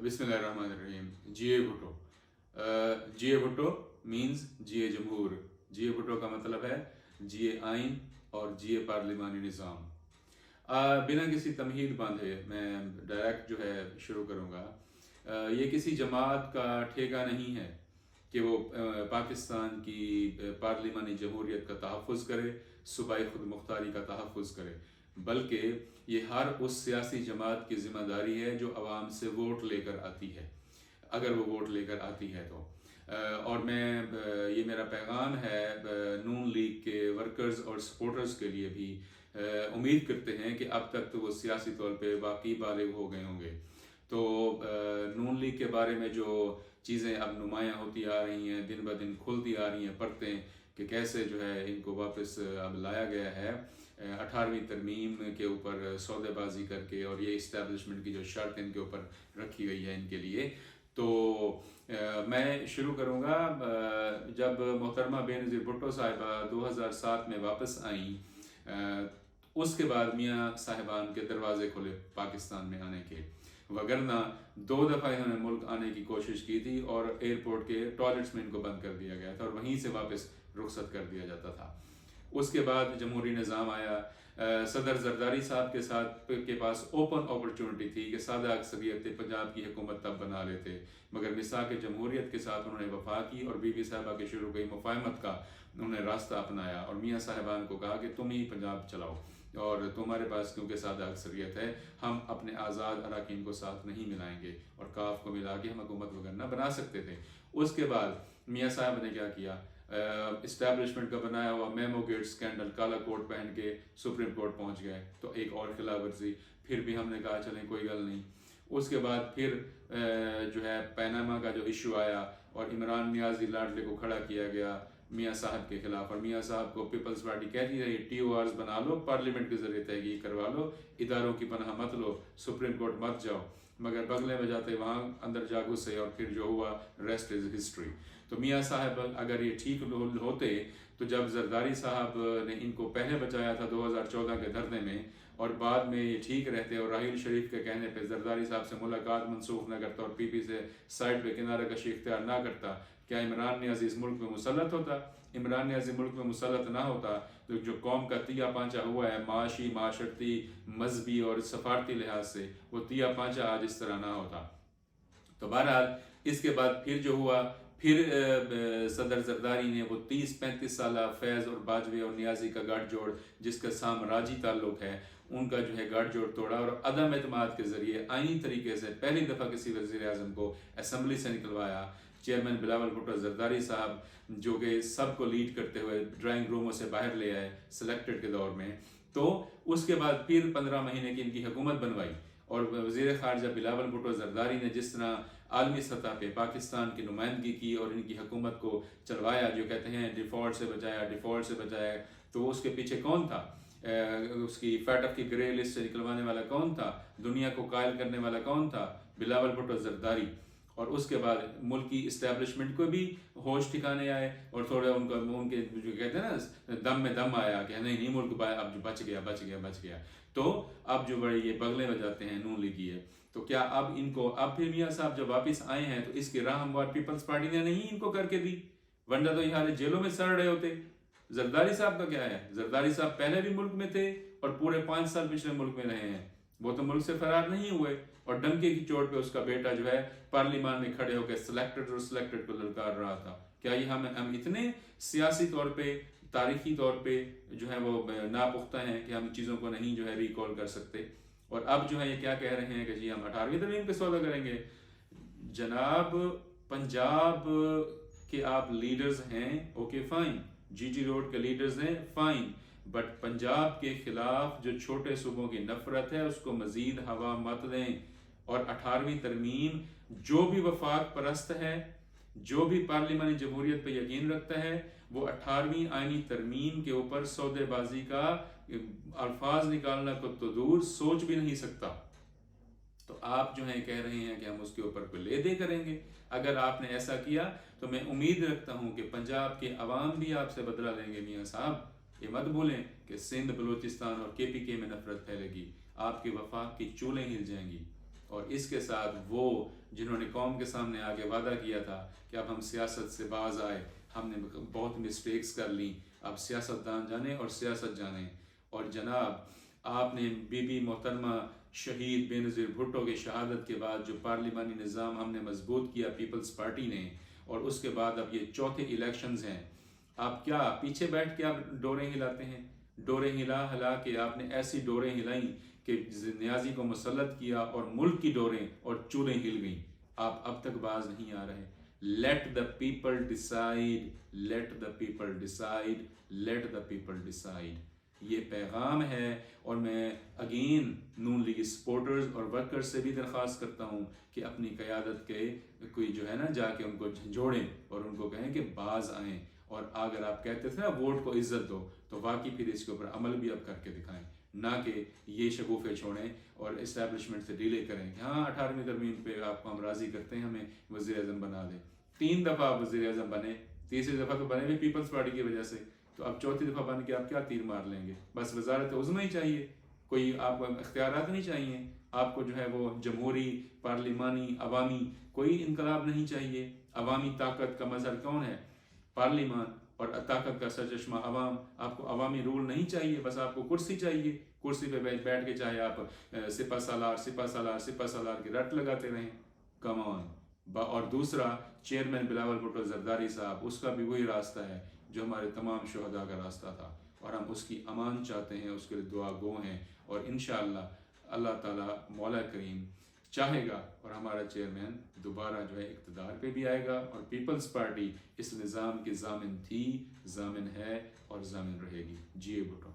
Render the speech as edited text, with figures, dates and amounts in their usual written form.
बिस्मिल्लाहिर्रहमानिर्रहीम। जिए भुट्टो। जिए भुट्टो मीन्स जिए जमहूर। जिए भुट्टो का मतलब है जिए आइन और जिए पार्लिमानी निज़ाम। बिना किसी तमहीद बांधे मैं डायरेक्ट जो है शुरू करूँगा। ये किसी जमात का ठेका नहीं है कि वो पाकिस्तान की पार्लिमानी जमहूरियत का तहफ़्फ़ुज़ करे, सूबाई खुद मुख्तारी का तहफ़्फ़ुज़ करे, बल्कि ये हर उस सियासी जमात की ज़िम्मेदारी है जो आवाम से वोट लेकर आती है, अगर वो वोट लेकर आती है तो। और मैं ये मेरा पैगाम है नून लीग के वर्कर्स और सपोर्टर्स के लिए भी। उम्मीद करते हैं कि अब तक तो वो सियासी तौर पे वाकई बालिग हो गए होंगे। तो नून लीग के बारे में जो चीज़ें अब नुमायाँ होती आ रही हैं, दिन ब दिन खुलती आ रही हैं परतें, कि कैसे जो है इनको वापस अब लाया गया है 18वीं तरमीम के ऊपर सौदेबाजी करके, और ये इस्टेब्लिशमेंट की जो शर्त इनके ऊपर रखी गई है इनके लिए। तो मैं शुरू करूँगा जब मोहतरमा बेनज़ीर भुट्टो साहिबा 2007 में वापस आई, उसके बाद मियाँ साहिबान के दरवाजे खुले पाकिस्तान में आने के। वगरना 2 दफ़ा इन्होंने मुल्क आने की कोशिश की थी और एयरपोर्ट के टॉयलेट्स में इनको बंद कर दिया गया था और वहीं से वापस रुखसत कर दिया जाता था। उसके बाद जमहूरी निज़ाम आया। सदर जरदारी साहब के पास ओपन अपॉर्चुनिटी थी कि सादा अक्सरियत पंजाब की हुकूमत तब बना लेते, मगर मिसाक जमहूरियत के साथ उन्होंने वफा की और बीबी साहबा के शुरू गई मुफाहमत का उन्होंने रास्ता अपनाया और मियाँ साहिबान को कहा कि तुम ही पंजाब चलाओ और तुम्हारे पास क्योंकि सादा अक्सरियत है, हम अपने आज़ाद अरकान को साथ नहीं मिलाएंगे, और काफ को मिला के हम हुकूमत वगैरह बना सकते थे। उसके बाद मियाँ साहब ने क्या किया, इस्टेब्लिशमेंट का बनाया हुआ मेमो गेट स्कैंडल, काला कोट पहन के सुप्रीम कोर्ट पहुंच गए, तो एक और खिलाफ वर्जी। फिर भी हमने कहा चलें कोई गल नहीं। उसके बाद फिर जो है पैनामा का जो इशू आया और इमरान नियाजी लाडले को खड़ा किया गया मियाँ साहब के खिलाफ, और मियाँ साहब को पीपल्स पार्टी कहती रही TORs बना लो, पार्लियामेंट के जरिए तहकीक करवा लो, इदारों की पनाह मत लो, सुप्रीम कोर्ट मत जाओ, मगर बगले में जाते वहाँ अंदर जागो से, और फिर जो हुआ रेस्ट इज़ हिस्ट्री। तो मियाँ साहब अगर ये ठीक होते तो जब जरदारी साहब ने इनको पहले बचाया था 2014 के धरने में, और बाद में ये ठीक रहते और राहील शरीफ के कहने पे जरदारी साहब से मुलाकात मनसूख न करता और PP से साइड पे किनारा कशी इख्तियार ना करता, क्या इमरान नियाज़ी इस मुल्क में मुसल्लत होता? इमरान नियाज़ी मुल्क में मुसल्लत ना होता तो जो कौम का तिया पांचा हुआ है माशी, माशरती, मजहबी और सफारती लिहाज से, वो तिया पांचा आज इस तरह ना होता। तो बहरहाल इसके बाद फिर जो हुआ, फिर सदर जरदारी ने वो 30-35 साल फैज़ और बाजवे और नियाजी का गठजोड़, जिसका साम्राजी ताल्लुक है, उनका जो है गठजोड़ तोड़ा और अदम एतमाद के जरिए आईनी तरीके से पहली दफ़ा किसी वज़ीर आज़म को असम्बली से निकलवाया। चेयरमैन बिलावल भुट्टो जरदारी साहब जो कि सबको लीड करते हुए ड्राइंग रूमों से बाहर ले आए सिलेक्टेड के दौर में। तो उसके बाद फिर 15 महीने की इनकी हुकूमत बनवाई, और वज़ीर ख़ारजा बिलावल भुट्टो जरदारी ने जिस तरह आलमी सतह पे पाकिस्तान की नुमाइंदगी की और इनकी हुकूमत को चलवाया, जो कहते हैं डिफ़ॉल्ट से बचाया, तो उसके पीछे कौन था? उसकी फैटफ की ग्रे लिस्ट से निकलवाने वाला कौन था? दुनिया को कायल करने वाला कौन था? बिलावल भुट्टो जरदारी। और उसके बाद मुल्क की इस्टेब्लिशमेंट को भी होश ठिकाने आए और थोड़ा उनके जो कहते हैं ना दम में दम आया कि नहीं मुल्क अब जो बच गया। तो अब जो बड़े ये बगले में जाते हैं नून लीगी है, तो क्या अब इनको अब फिर मियाँ साहब जब वापस आए हैं तो इसकी राह हमवार पीपल्स पार्टी ने नहीं इनको करके दी, वरना तो यहाँ जेलों में सड़ रहे होते। जरदारी साहब का क्या है, जरदारी साहब पहले भी मुल्क में थे और पूरे 5 साल पिछले मुल्क में रहे हैं, वो तो मुल्क से फरार नहीं हुए, और डंके की चोट पे उसका बेटा जो है पार्लियामान में खड़े होकर सिलेक्टेड को ललकार रहा था। क्या ये हम इतने सियासी तौर पे, तारीखी तौर पे जो है वो नापुख्ता हैं कि हम चीज़ों को नहीं जो है रिकॉल कर सकते? और अब जो है ये क्या कह रहे हैं कि जी हम 18वीं तरमीम पे सौदा करेंगे। जनाब, पंजाब के आप लीडर्स हैं, ओके फाइन, GT रोड के लीडर्स हैं, फाइन, बट पंजाब के खिलाफ जो छोटे सूबों की नफरत है उसको मजीद हवा मत दें। और 18वीं तरमीम, जो भी वफाक परस्त है, जो भी पार्लिमानी जमहूरियत पर यकीन रखता है, वो 18वीं आईनी तरमीम के ऊपर सौदेबाजी का अल्फाज निकालना को तो दूर सोच भी नहीं सकता। तो आप जो है कह रहे हैं कि हम उसके ऊपर कोई ले दे करेंगे। अगर आपने ऐसा किया तो मैं उम्मीद रखता हूं कि पंजाब के अवाम भी आपसे बदला लेंगे। मियाँ साहब, ये मत भूलें कि सिंध, बलूचिस्तान और KPK में नफरत फैलेगी, आपकी वफाक की चूलें हिल जाएंगी। اور اس کے ساتھ وہ جنہوں نے قوم کے سامنے آگے وعدہ کیا تھا کہ اب ہم سیاست سے باز آئے، ہم نے بہت مسٹیکس کر لیں، اب سیاست دان جانیں اور سیاست جانیں۔ اور جناب آپ نے بی بی محترمہ شہید بے نظیر بھٹو کی شہادت کے بعد جو پارلیمانی نظام ہم نے مضبوط کیا پیپلز پارٹی نے، اور اس کے بعد اب یہ چوتھے الیکشنز ہیں، آپ کیا پیچھے بیٹھ کے آپ ڈوریں ہلاتے ہیں؟ ڈوریں ہلا ہلا کے آپ نے ایسی ڈوریں ہلائیں کہ نیازی کو مسلط کیا اور ملک کی ڈوریں اور چولیں ہل گئیں۔ آپ اب تک باز نہیں آ رہے۔ Let the people decide, let the people decide, let the people decide, یہ پیغام ہے۔ اور میں اگین نون لیگ سپورٹرز اور ورکرز سے بھی درخواست کرتا ہوں کہ اپنی قیادت کے کوئی جو ہے نا جا کے ان کو جھنجھوڑیں اور ان کو کہیں کہ باز آئیں، اور اگر آپ کہتے تھے نا ووٹ کو عزت دو، تو واقعی پھر اس کے اوپر عمل بھی اب کر کے دکھائیں، نہ کہ یہ شگوفے چھوڑیں اور اسٹیبلشمنٹ سے ڈیلے کریں کہ ہاں 18ویں ترمیم پہ آپ کو ہم راضی کرتے ہیں، ہمیں وزیر اعظم بنا دیں۔ 3 دفعہ وزیر اعظم بنے، تیسری دفعہ تو بنے بھی پیپلز پارٹی کی وجہ سے، تو اب چوتھی دفعہ بن کے آپ کیا تیر مار لیں گے؟ بس وزارت عظمیٰ ہی چاہیے، کوئی آپ کو اختیارات نہیں چاہیے، آپ کو جو ہے وہ جمہوری، پارلیمانی، عوامی کوئی انقلاب نہیں چاہیے۔ عوامی طاقت کا مظہر کون ہے؟ پارلیمان، اور طاقت کا سرچشمہ عوام۔ آپ کو عوامی رول نہیں چاہیے، بس آپ کو کرسی چاہیے، کرسی پہ بیٹھ کے چاہے آپ سپہ سالار سپہ سالار سپہ سالار کی رٹ لگاتے رہیں، کم آن۔ اور دوسرا چیئرمین بلاول بھٹو زرداری صاحب، اس کا بھی وہی راستہ ہے جو ہمارے تمام شہداء کا راستہ تھا، اور ہم اس کی امان چاہتے ہیں، اس کے لیے دعا گو ہیں، اور انشاءاللہ اللہ تعالیٰ مولا کریم چاہے گا اور ہمارا چیئرمین دوبارہ جو ہے اقتدار پہ بھی آئے گا، اور پیپلز پارٹی اس نظام کی ضامن تھی، ضامن ہے اور ضامن رہے گی۔ جی بھٹو۔